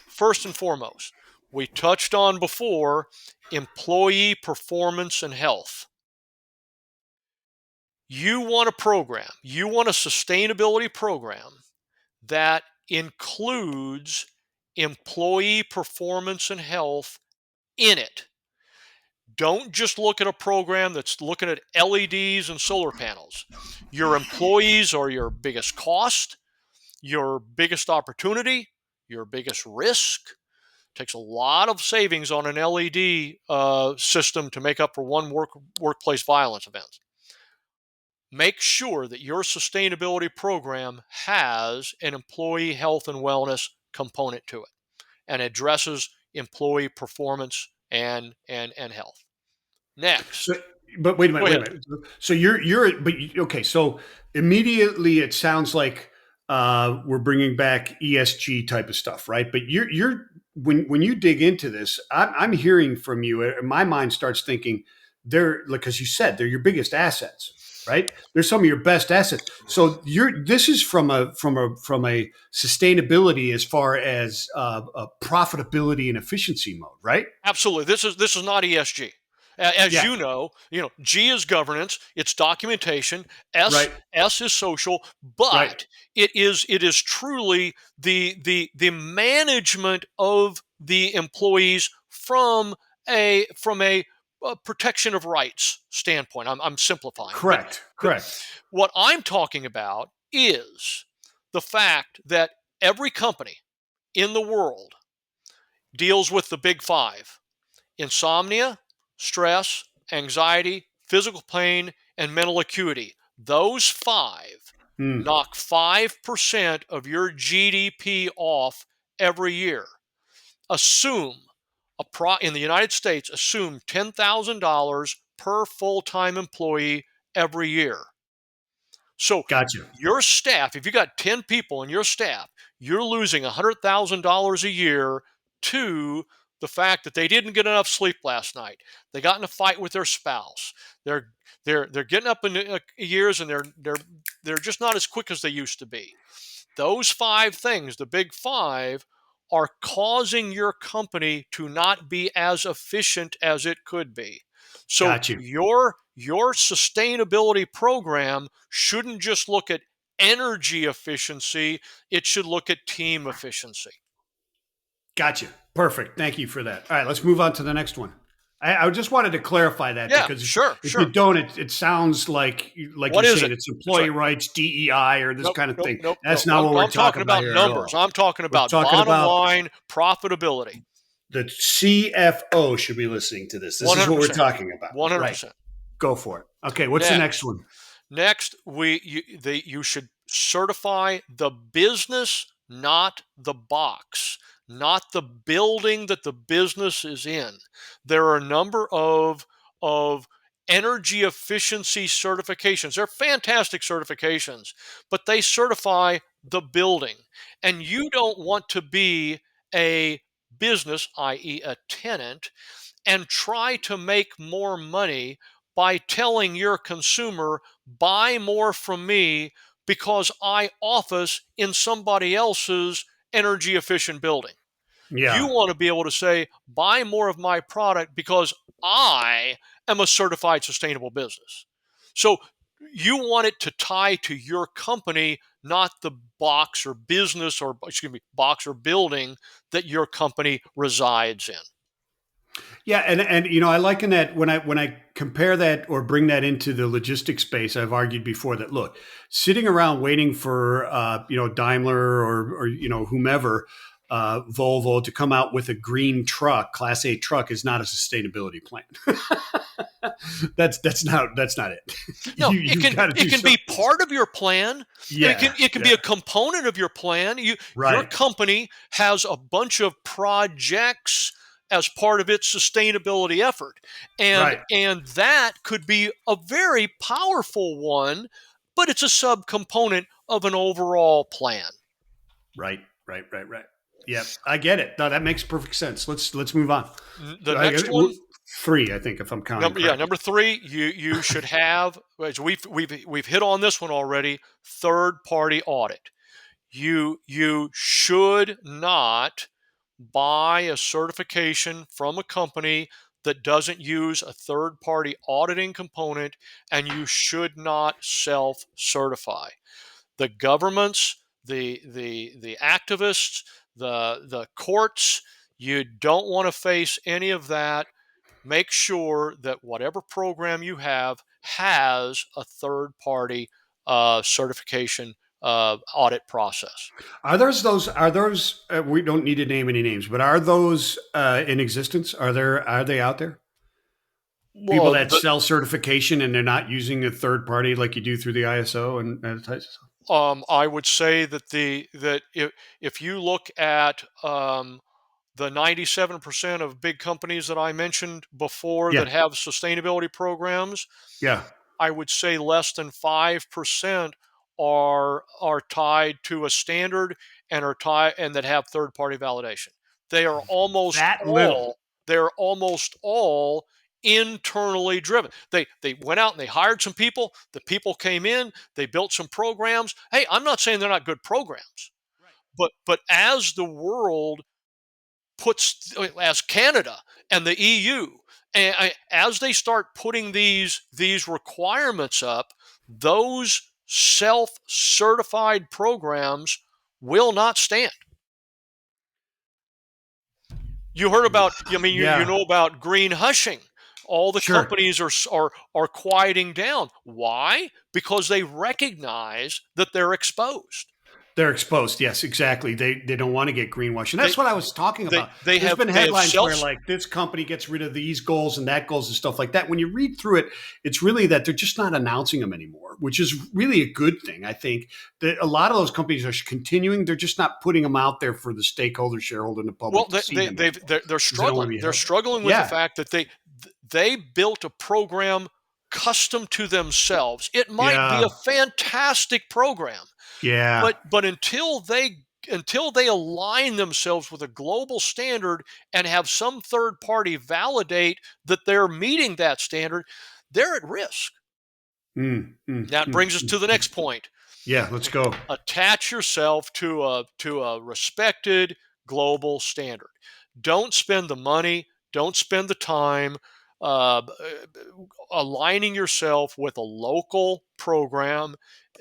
first and foremost, we touched on before employee performance and health. You want a sustainability program that includes employee performance and health in it. Don't just look at a program that's looking at LEDs and solar panels. Your employees are your biggest cost, your biggest opportunity. your biggest risk. Takes a lot of savings on an LED system to make up for one workplace violence event. Make sure that your sustainability program has an employee health and wellness component to it and addresses employee performance and health. So, Next, but wait a minute, go wait a ahead. minute. So okay. So immediately it sounds like we're bringing back ESG type of stuff, right? But you're when you dig into this, I'm hearing from you. My mind starts thinking they're like, as you said, they're your biggest assets, right? They're some of your best assets. So this is from a sustainability as far as profitability and efficiency mode, right? Absolutely. This is not ESG. As Yeah, you know, G is governance, it's documentation, S right, S is social, right. but it is truly the management of the employees from a protection of rights standpoint. I'm simplifying, but Correct. what I'm talking about is the fact that every company in the world deals with the big five: insomnia, stress, anxiety, physical pain, and mental acuity. Those five Mm, knock 5% of your GDP off every year. Assume in the United States, assume $10,000 per full-time employee every year. So gotcha. your staff, if you got 10 people in your staff, you're losing $100,000 a year to the fact that they didn't get enough sleep last night. They got in a fight with their spouse. They're they're getting up in years, and they're just not as quick as they used to be. Those five things, the big five, are causing your company to not be as efficient as it could be. So Got you. your sustainability program shouldn't just look at energy efficiency, it should look at team efficiency. Gotcha. Perfect. Thank you for that. All right, let's move on to the next one. I just wanted to clarify that Yeah, because sure, if you sure. don't, it sounds like What you're is saying it? it's That's employee right. rights, DEI, or this Nope, kind of nope, thing. nope, That's nope. not I'm, what we're I'm talking talking about about here at numbers. all. I'm talking We're about talking bottom about line profitability. the CFO should be listening to this. This is what we're 100%. talking about. Right. 100%. Go for it. Okay, what's the next Next. one? Next, you should certify the business, not the box, not the building that the business is in. There are a number of energy efficiency certifications. They're fantastic certifications, but they certify the building. And you don't want to be a business, i.e., a tenant, and try to make more money by telling your consumer, buy more from me because I office in somebody else's energy efficient building. You Yeah. want to be able to say, buy more of my product because I am a certified sustainable business. So you want it to tie to your company, not the box or business, or excuse me, box or building that your company resides in. Yeah, and I liken that when I compare that or bring that into the logistics space. I've argued before that look, sitting around waiting for Daimler or whomever, Volvo to come out with a green truck, Class A truck, is not a sustainability plan. that's not it. No, You've got to it do can be something. part of your plan. And Yeah, it can be yeah, a component of your plan. Your right, company has a bunch of projects as part of its sustainability effort. right, And that could be a very powerful one, but it's a subcomponent of an overall plan. right. Yeah, I get it. No, that makes perfect sense. Let's move on. The next We're one, three, I think, if I'm counting correctly. number three, you should have, as we've hit on this one already, third party audit. You should not buy a certification from a company that doesn't use a third party auditing component, and you should not self certify. The governments, the activists, the courts, you don't want to face any of that. Make sure that whatever program you have has a third party certification audit process. Are those? Are those? We don't need to name any names, but are those in existence? Are they out there? People Well, that sell certification and they're not using a third party like you do through the ISO and types of stuff. I would say that if you look at the 97% of big companies that I mentioned before Yeah, that have sustainability programs, yeah. I would say less than 5% are tied to a standard and are tied and that have third party validation. They are almost That little. all they're almost all internally driven. They went out and they hired some people, the people came in, they built some programs. Hey, I'm not saying they're not good programs, but as the world puts as Canada and the EU, and as they start putting these requirements up, those self-certified programs will not stand. You heard about, I mean, you Yeah, know about green hushing. All the sure. companies are quieting down. Why? Because they recognize that they're exposed. They're exposed. Yes, exactly. They don't want to get greenwashed, and They that's what I was talking they about. they There's have been they have headlines self where like this company gets rid of these goals and that goals and stuff like that. When you read through it, it's really that they're just not announcing them anymore, which is really a good thing. I think that a lot of those companies are continuing. They're just not putting them out there for the stakeholder, shareholder, and the Well, public to see them anymore they're because they don't want struggling. to be They're held. struggling with the Yeah, fact that they built a program custom to themselves. It might be yeah, a fantastic program, yeah. but until they align themselves with a global standard and have some third party validate that they're meeting that standard, they're at risk. That brings us to the Mm. next point. Yeah, let's go. Attach yourself to a respected global standard. Don't spend the money, don't spend the time aligning yourself with a local program.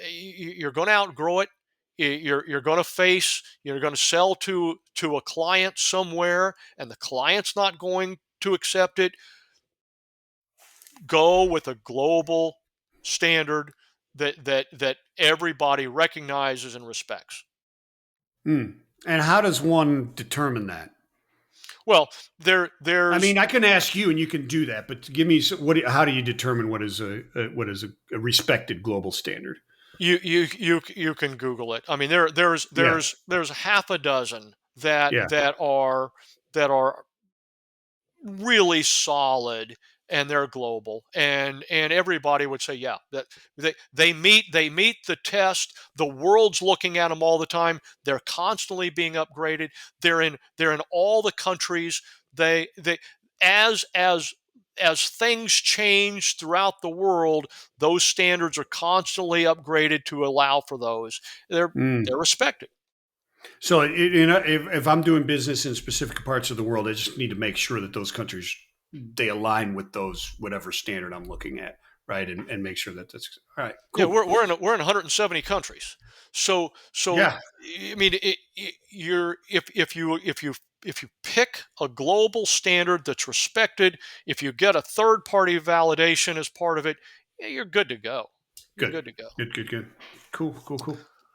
You're going to outgrow it. You're going to face. You're going to sell to a client somewhere, and the client's not going to accept it. Go with a global standard that everybody recognizes and respects. Mm. And how does one determine that? Well, I there's mean, I can ask you, and you can do that. But give me what? How do you determine what is a respected global standard? you can Google it. I mean, Yeah, there's half a dozen yeah. that are really solid and they're global and everybody would say yeah that they meet the test. The world's looking at them all the time. They're constantly being upgraded. They're in all the countries. They as as things change throughout the world, those standards are constantly upgraded to allow for those. They're Mm. respected. So, you know, if I'm doing business in specific parts of the world, I just need to make sure that those countries they align with those whatever standard I'm looking at, right? And make sure that that's all right. Yeah, Cool. we're in 170 countries. So Yeah, I mean, you're if you pick a global standard that's respected, if you get a third party validation as part of it, yeah, you're good to go. You're good, good to go. good. Cool.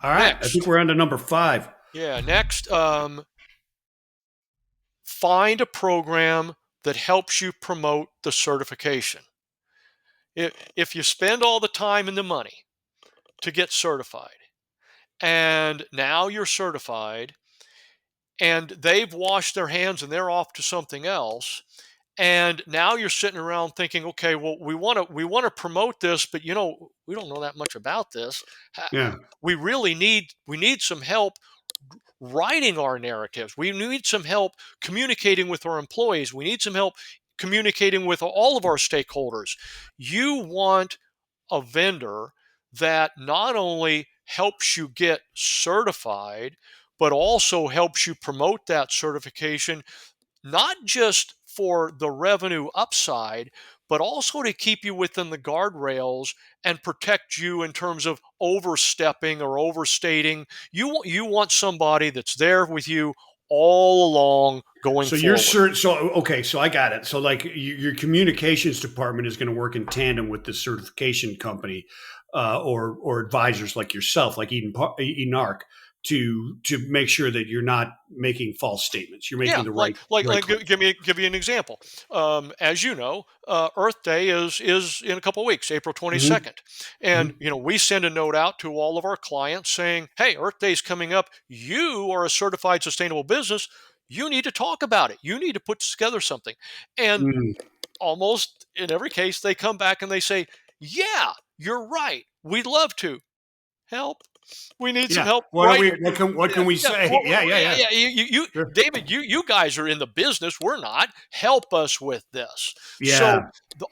All right, I think Next, we're on to number five. yeah, next, find a program that helps you promote the certification. If you spend all the time and the money to get certified, and now you're certified and they've washed their hands and they're off to something else, and now you're sitting around thinking, okay, well, we want to promote this, but you know, we don't know that much about this. Yeah. We need some help writing our narratives. We need some help communicating with our employees. We need some help communicating with all of our stakeholders. You want a vendor that not only helps you get certified, but also helps you promote that certification, not just for the revenue upside, but also to keep you within the guardrails and protect you in terms of overstepping or overstating. You want somebody that's there with you all along going So you're forward. cert. So okay. So I got it. So like your communications department is going to work in tandem with the certification company. or advisors like yourself, like Edenark, to make sure that you're not making false statements. You're Yeah, making the right claims. give me an example. As you know, Earth Day is in a couple of weeks, April Mm-hmm. 22nd, and Mm-hmm. we send a note out to all of our clients saying, "Hey, Earth Day is coming up. You are a certified sustainable business. You need to talk about it. You need to put together something." And Mm. almost in every case, they come back and they say, "Yeah, you're right. We'd love to help. We need some Yeah. help What are right we? here." What Yeah, can we yeah, say? Yeah. Yeah. yeah, Yeah. yeah. Sure. David, you guys are in the business. We're not. Help us with this. So Yeah.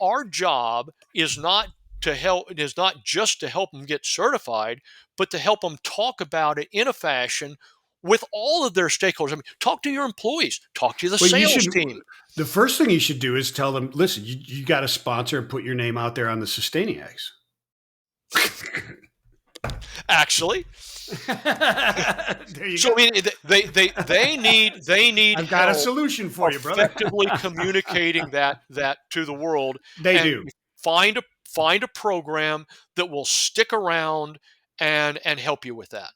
our job is not to help. It is not just to help them get certified, but to help them talk about it in a fashion with all of their stakeholders. I mean, talk to your employees, talk to the Well, you sales should. team. The first thing you should do is tell them, listen, you got to sponsor and put your name out there on the sustaining eggs. Actually, There you so go. I mean, they need I've got a help solution for you, brother. effectively communicating that to the world, They and do. find a program that will stick around and help you with that.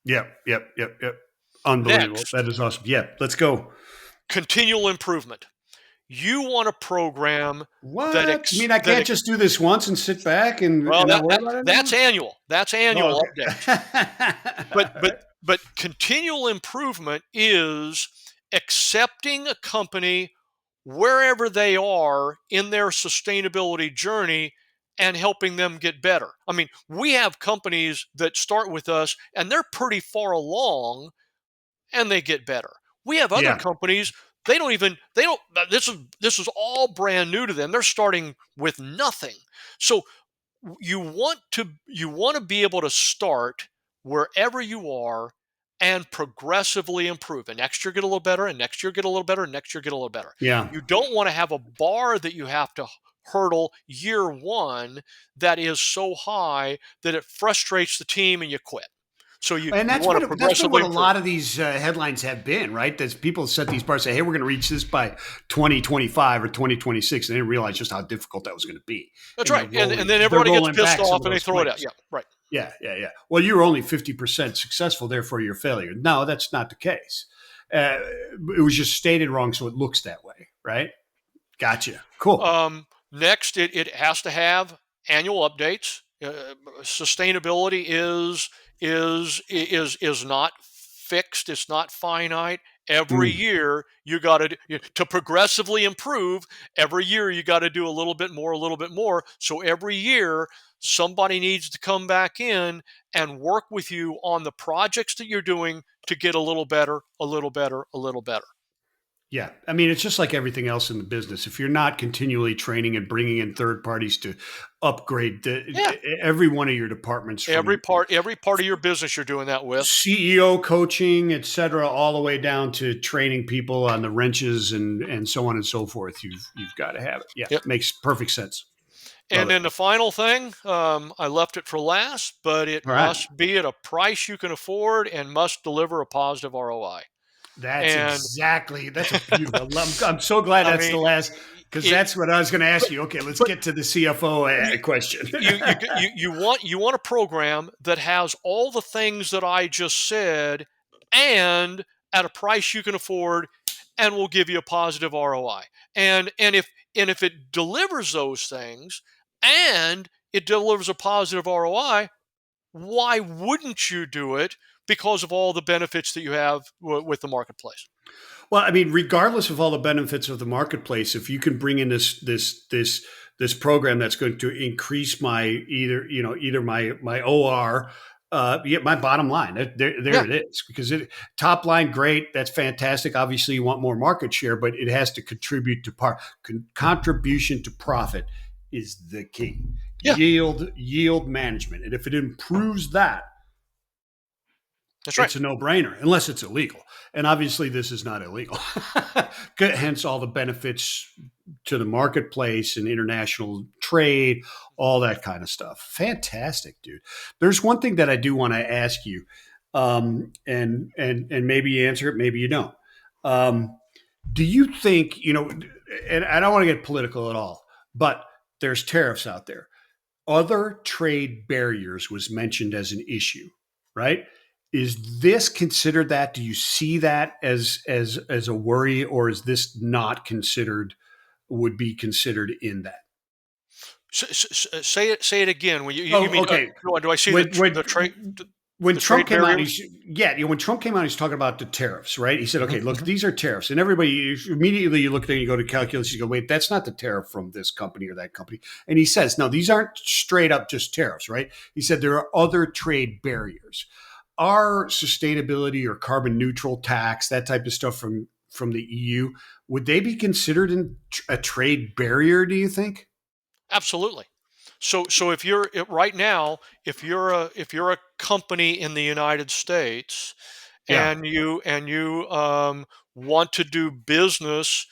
Yep. Yep. Yep. Yep. Unbelievable. Next, That is awesome. Yeah. Let's go. continual improvement. You want a program What? You mean I can't just do this once and sit back well and not worry about it that's anymore? annual. That's Oh, annual updates. But okay. continual improvement is accepting a company wherever they are in their sustainability journey and helping them get better. I mean, we have companies that start with us and they're pretty far along and they get better. We have other Yeah. companies, they don't this is all brand new to them. They're starting with nothing. So you want to be able to start wherever you are and progressively improve, and next year get a little better, and next year get a little better, and next year get a little better. Yeah. You don't want to have a bar that you have to hurdle year one that is so high that it frustrates the team and you quit. So And you want to that's been progressively what a improve. lot of these headlines have been, right? That people set these bars, say, "Hey, we're going to reach this by 2025 or 2026," and they didn't realize just how difficult that was going to be. That's And right, and then they're everybody gets rolling pissed back some off of and they those throw it out. claims. Yeah, right. Yeah, yeah, yeah. Well, you were only 50% successful, therefore you're a failure. No, that's not the case. It was just stated wrong, so it looks that way, right? Gotcha. Cool. Next, it has to have annual updates. Sustainability is not fixed. It's not finite. Every Mm, year you got to progressively improve. Every year you got to do a little bit more, a little bit more. So every year somebody needs to come back in and work with you on the projects that you're doing to get a little better, a little better, a little better. yeah. I mean, it's just like everything else in the business. If you're not continually training and bringing in third parties to upgrade Yeah, every one of your departments from every part of your business you're doing that with. CEO coaching, et cetera, all the way down to training people on the wrenches and so on and so forth. You've got to have it. Yeah, Yep. makes perfect sense. Love And it. then the final thing, I left it for last, but it All right. must be at a price you can afford and must deliver a positive ROI. And That's a beautiful. I'm so glad I that's the mean, last, because it, that's what I was going to ask but, you. Okay, let's but get to the CFO you, question. you want a program that has all the things that I just said and at a price you can afford and will give you a positive ROI. And if it delivers those things and it delivers a positive ROI, why wouldn't you do it? Because of all the benefits that you have with the marketplace. Well, I mean, regardless of all the benefits of the marketplace, if you can bring in this program that's going to increase my either my OR, yeah, my bottom line, there Yeah, it is. Because top line, great, that's fantastic. Obviously, you want more market share, but it has to contribute to contribution to profit is the key. yeah, Yield management, and if it improves that, that's right. it's a no-brainer unless it's illegal, and obviously this is not illegal. Hence all the benefits to the marketplace and international trade, all that kind of stuff. Fantastic, dude. There's one thing that I do want to ask you, and maybe you answer it, maybe you don't. um, do you think, and I don't want to get political at all, but there's tariffs out there. other trade barriers was mentioned as an issue, right? Is this considered that? Do you see that as a worry, or is this not considered? Would be considered in that? Say it again. When you Oh, mean okay. do I see When when the Trump trade came out, barriers? when Trump came out, he's talking about the tariffs, right? He said, Hmm. okay, look, Hmm. these are tariffs, and everybody immediately you look there, you go to calculus, you go, wait, that's not the tariff from this company or that company, and he says, no, these aren't straight up just tariffs, right? He said there are other trade barriers. Our sustainability or carbon neutral tax, that type of stuff from the EU, would they be considered in a trade barrier? Do you think? Absolutely. So if you're right now, if you're a company in the United States Yeah. and you want to do business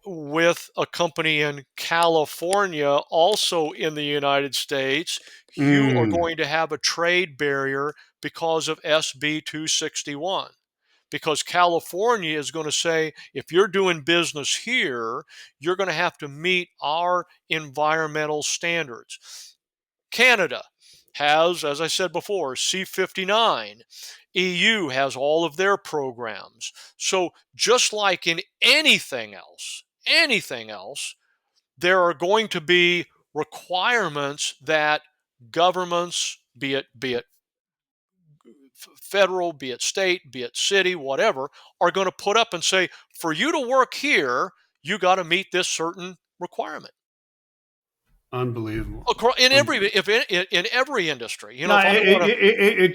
with a company in California, also in the United States, you are Mm. going to have a trade barrier because of SB 261. Because California is going to say, if you're doing business here, you're going to have to meet our environmental standards. Canada has, as I said before, C59. EU has all of their programs. So just like in anything else, there are going to be requirements that governments, be it federal, be it state, be it city, whatever, are going to put up and say, for you to work here, you got to meet this certain requirement. Unbelievable. In every Unbelievable. if in every industry, No, if I want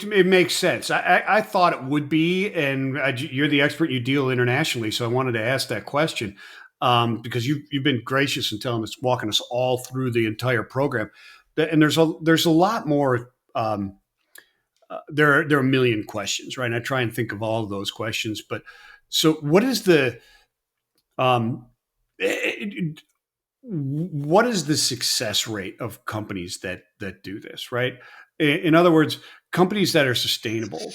to, it makes sense. I thought it would be, and you're the expert. You deal internationally, so I wanted to ask that question because you've been gracious in telling us, walking us all through the entire program. And there's a lot more. There are a million questions, right? And I try and think of all of those questions. But so, what is the um, what is the success rate of companies that do this, right? In other words, companies that are sustainable,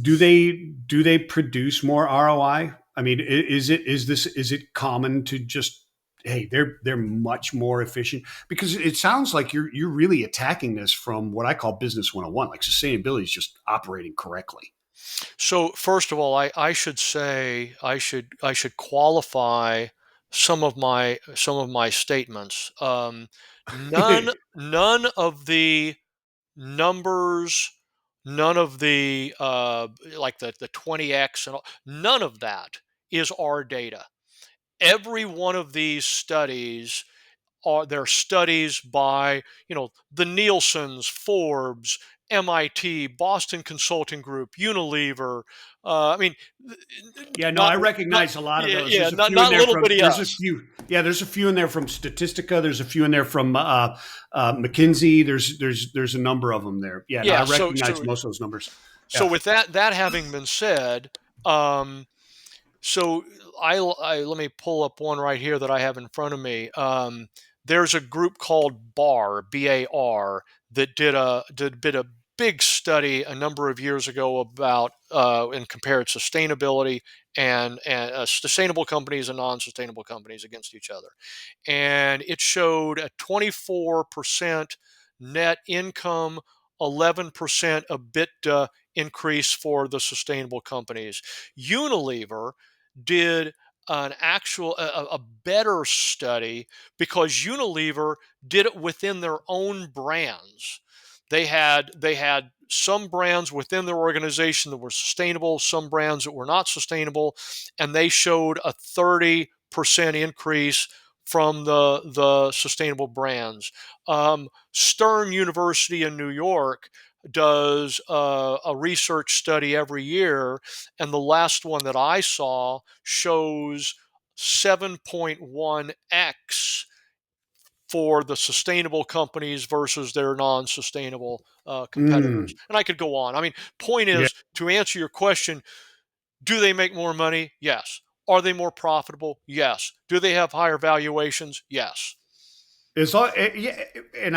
do they produce more ROI? I mean, is it common to just, hey, they're much more efficient? Because it sounds like you're really attacking this from what I call business 101, like sustainability is just operating correctly. so first of all, I should say I should qualify some of my statements. None of the numbers, none of the like the 20x and all, none of that is our data. Every one of these studies are they're studies by the Nielsen's, Forbes, MIT, Boston Consulting Group, Unilever. I mean, Yeah, no, not I not recognize a lot of yeah, those. yeah, There's a few in not there little from. bitty There's a us. few. Yeah, there's a few in there from Statistica. There's a few in there from McKinsey. There's a number of them there. Yeah, no, I Yeah. recognize most of those numbers. So Yeah. with that having been said, um, so I let me pull up one right here that I have in front of me. There's a group called BAR, that did a big study a number of years ago about and compared sustainability and sustainable companies and non-sustainable companies against each other, and it showed a 24% net income, 11% EBITDA increase for the sustainable companies. Unilever did an actual a better study because Unilever did it within their own brands. They had some brands within their organization that were sustainable, some brands that were not sustainable, and they showed a 30% increase from the sustainable brands. Stern University in New York does a research study every year, and the last one that I saw shows 7.1x for the sustainable companies versus their non-sustainable competitors. Mm, And I could go on. I mean, point yeah. is, to answer your question, do they make more money? Yes. Are they more profitable? Yes. Do they have higher valuations? Yes. It's all. Yeah, and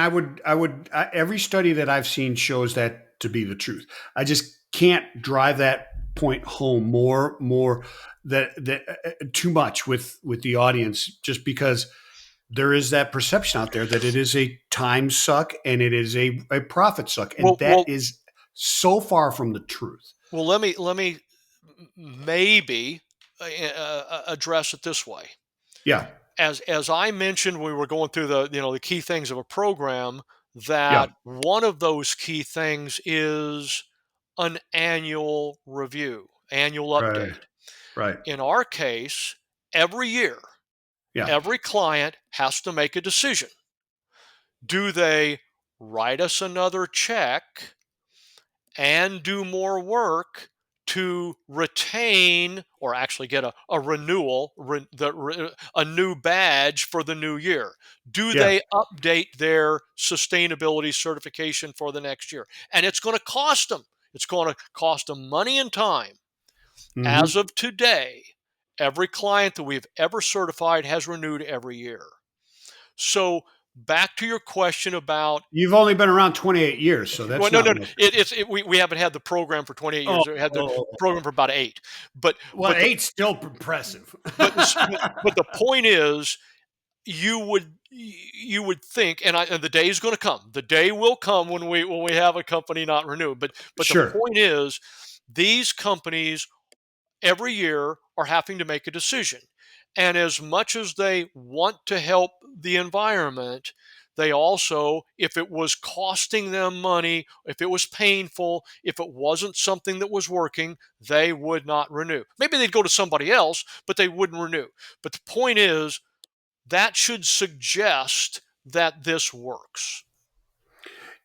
every study that I've seen shows that to be the truth. I just can't drive that point home more that too much with the audience, just because there is that perception out there that it is a time suck and it is a profit suck. And Well, that well, is so far from the truth. well. Let me maybe address it this way. Yeah. As I mentioned, we were going through the key things of a program. Yeah. That one of those key things is an annual review, annual Right. update. Right. In our case, every year, Yeah. every client has to make a decision. Do they write us another check and do more work to retain or actually get a renewal, a new badge for the new year? Do Yeah. they update their sustainability certification for the next year? And it's going to cost them. It's going to cost them money and time. As Hmm. of today, every client that we've ever certified has renewed every year. So back to your question about. You've only been around 28 years, so Well, that's no, not no, no. much. We haven't had the program for 28 Oh, years. We had the oh, program for about 8. But well, but the eight's still impressive. but the point is, you would think, and the day is going to come. The day will come when we have a company not renewed. But the Sure. point is, these companies every year are having to make a decision. And as much as they want to help the environment, they also, if it was costing them money, if it was painful, if it wasn't something that was working, they would not renew. Maybe they'd go to somebody else, but they wouldn't renew. But the point is, that should suggest that this works.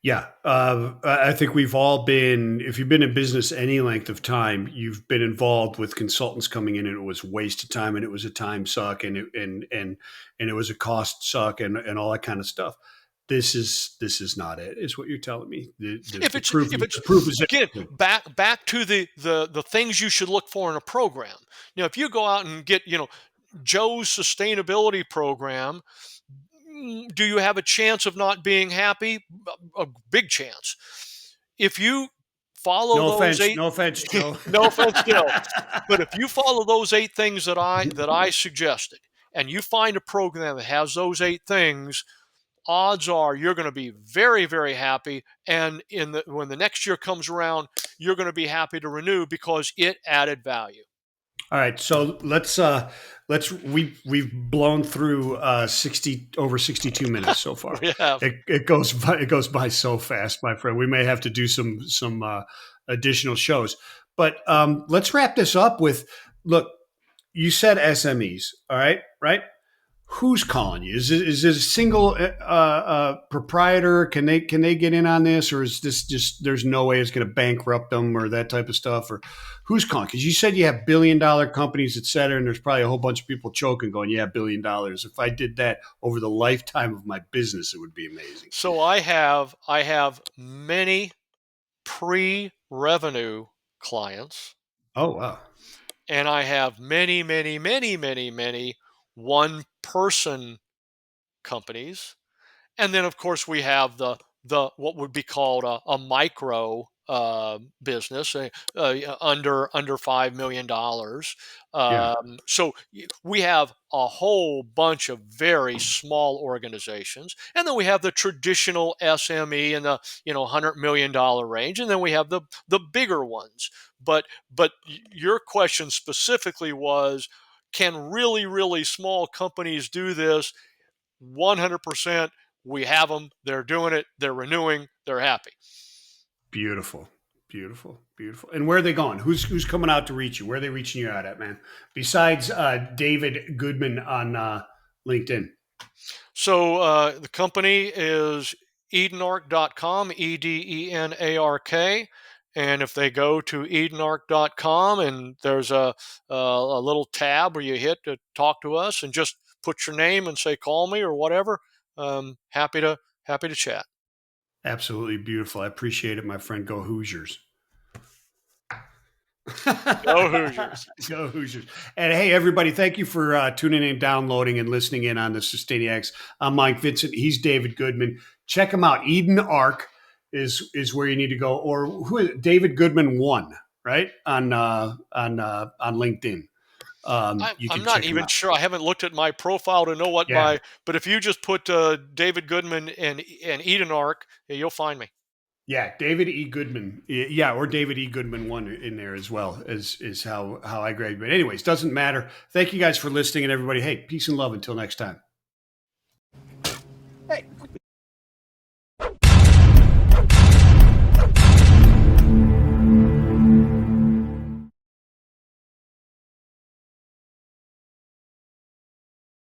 Yeah, I think we've all been. If you've been in business any length of time, you've been involved with consultants coming in, and it was a waste of time, and it was a time suck, and it was a cost suck, and all that kind of stuff. This is not it. Is what you're telling me. The the, If the it's proof if it's the proof is again, everything. back to the things you should look for in a program. If you go out and get Joe's sustainability program, do you have a chance of not being happy? A big chance. If you follow No those offense. eight, No offense, Joe. no offense, Joe, but if you follow those 8 things that I suggested, and you find a program that has those 8 things, odds are you're going to be very, very happy. And when the next year comes around, you're going to be happy to renew because it added value. All right, so we've blown through 60 over 62 minutes so far. We have. It goes by so fast, my friend. We may have to do some additional shows, but let's wrap this up with look. You said SMEs, all right, right? Who's calling you? Is it a single proprietor? Can they get in on this, or is this just there's no way it's going to bankrupt them or that type of stuff? Or who's calling? Because you said you have $1 billion companies, et cetera, and there's probably a whole bunch of people choking, going, "Yeah, $1 billion. If I did that over the lifetime of my business, it would be amazing." So I have many pre-revenue clients, Oh wow, and I have many, many, many, many, many one-person companies. And then, of course, we have the what would be called a micro business, under $5 million. yeah. So we have a whole bunch of very small organizations, and then we have the traditional SME in the $100 million range, and then we have the bigger ones. But your question specifically was, can really, really small companies do this? 100%. We have them. They're doing it. They're renewing. They're happy. Beautiful, beautiful, beautiful. And where are they going? Who's coming out to reach you? Where are they reaching you out at, man? Besides David Goodman on LinkedIn. So the company is Edenark.com, Edenark. And if they go to Edenark.com, and there's a little tab where you hit to talk to us, and just put your name and say call me or whatever, happy to chat. Absolutely beautiful. I appreciate it, my friend. Go Hoosiers. Go Hoosiers. Go Hoosiers. And hey, everybody, thank you for tuning in, downloading, and listening in on the Sustainiacs. I'm Mike Vincent. He's David Goodman. Check him out. Eden Ark is where you need to go. Or who is it? David Goodman 1, right? On LinkedIn. You I'm can not check him even out. sure. I haven't looked at my profile to know what Yeah. my. But if you just put David Goodman and Edenark, yeah, you'll find me. Yeah, David E. Goodman. Yeah, or David E. Goodman one in there as well is how I grade. But anyways, doesn't matter. Thank you guys for listening, and everybody. Hey, peace and love until next time.